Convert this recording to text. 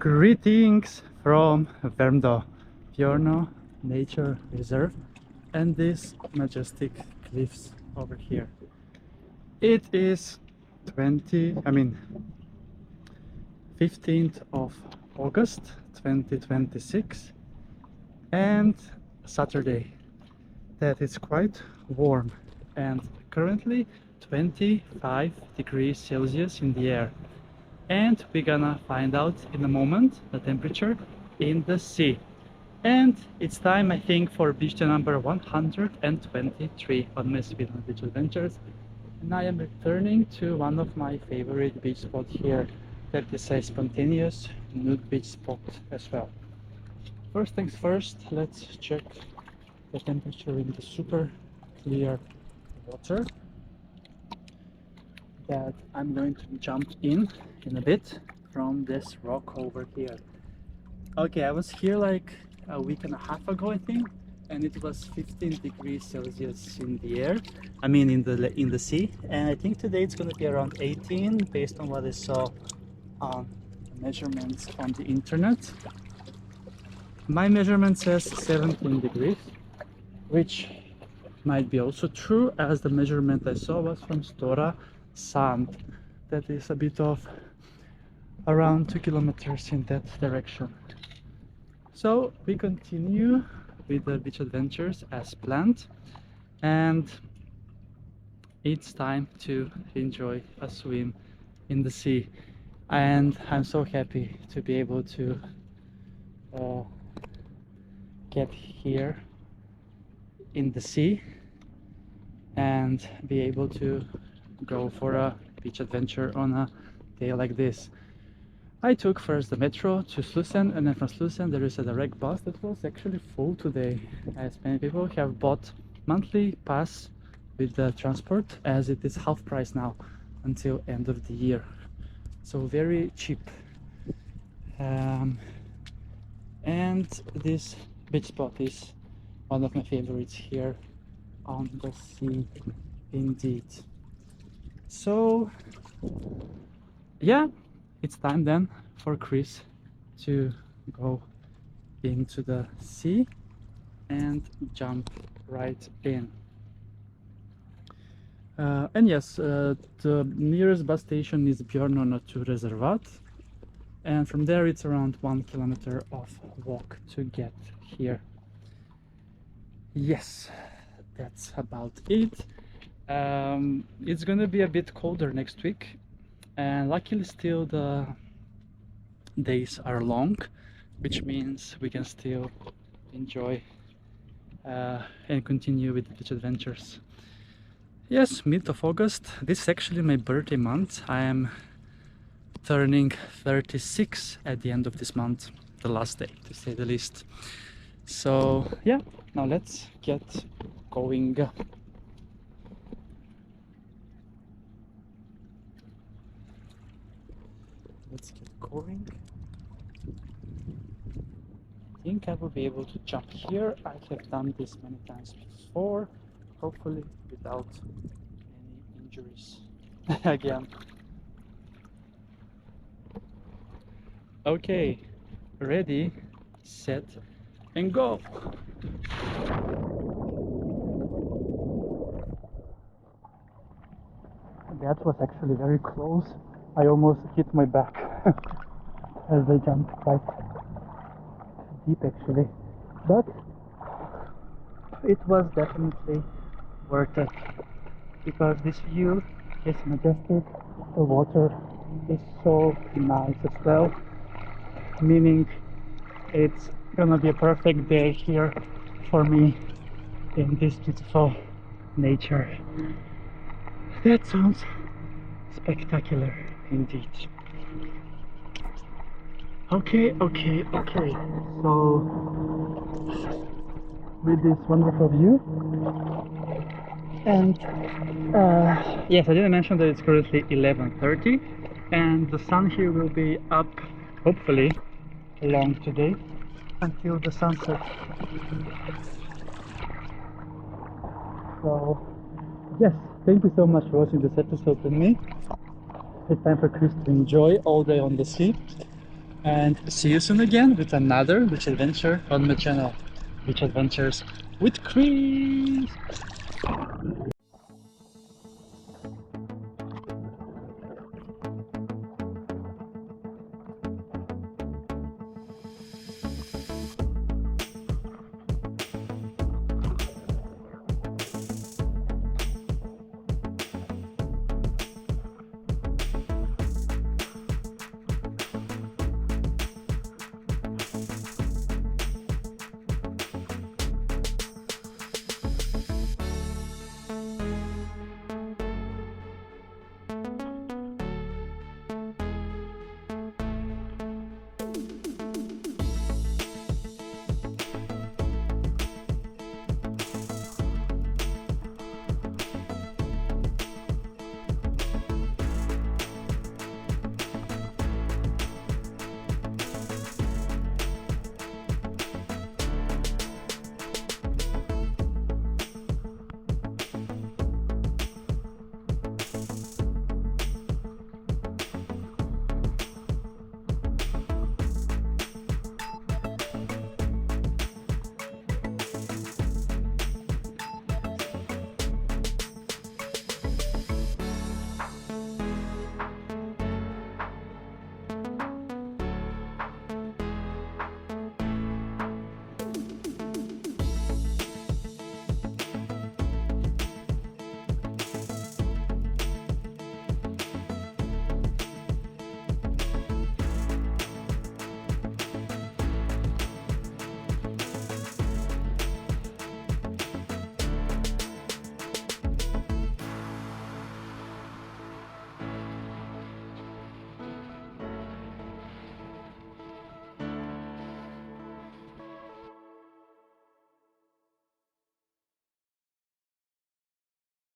Greetings from Värmdö, Björnö Nature Reserve, and these majestic cliffs over here. It is 15th of August 2026 and Saturday. That is quite warm and currently 25 degrees Celsius in the air. And we're gonna find out in a moment the temperature in the sea. And it's time, I think, for beach day number 123 on my Sweden Beach Adventures. And I am returning to one of my favorite beach spots here, that is a spontaneous nude beach spot as well. First things first, let's check the temperature in the super clear water that I'm going to jump in a bit from this rock over here. Okay, I was here like a week and a half ago, I think, and it was 15 degrees Celsius in the air, I mean in the sea, and I think today it's going to be around 18 based on what I saw on measurements on the internet. My measurement says 17 degrees, which might be also true, as the measurement I saw was from Stora Sand. That is a bit of around 2 kilometers in that direction. So we continue with the beach adventures as planned, and it's time to enjoy a swim in the sea. And I'm so happy to be able to get here in the sea and be able to go for a beach adventure on a day like this. I took first the metro to Slussen, and then from Slussen there is a direct bus that was actually full today, as many people have bought monthly pass with the transport, as it is half price now until end of the year, so very cheap. And this beach spot is one of my favorites here on the sea indeed. So yeah, it's time then for Chris to go into the sea and jump right in. And yes, the nearest bus station is Björnö Nature Reserve, and from there it's around 1 kilometer of walk to get here. Yes, that's about it. It's gonna be a bit colder next week, and luckily still the days are long, which means we can still enjoy and continue with the beach adventures. Yes, mid of August. This is actually my birthday month. I am turning 36 at the end of this month, the last day to say the least. So yeah, now let's get going. Let's get going. I think I will be able to jump here. I have done this many times before, hopefully without any injuries again. Okay, ready, set, and go! That was actually very close. I almost hit my back as I jumped quite deep actually, but it was definitely worth it, because this view is majestic, the water is so nice as well, meaning it's gonna be a perfect day here for me in this beautiful nature. That sounds spectacular indeed. Okay, so with this wonderful view, and yes, I didn't mention that it's currently 11:30 and the sun here will be up hopefully along today until the sunset. So yes, thank you so much for watching this episode with me. It's time for Chris to enjoy all day on the sea. And see you soon again with another beach adventure on my channel, Beach Adventures with Chris.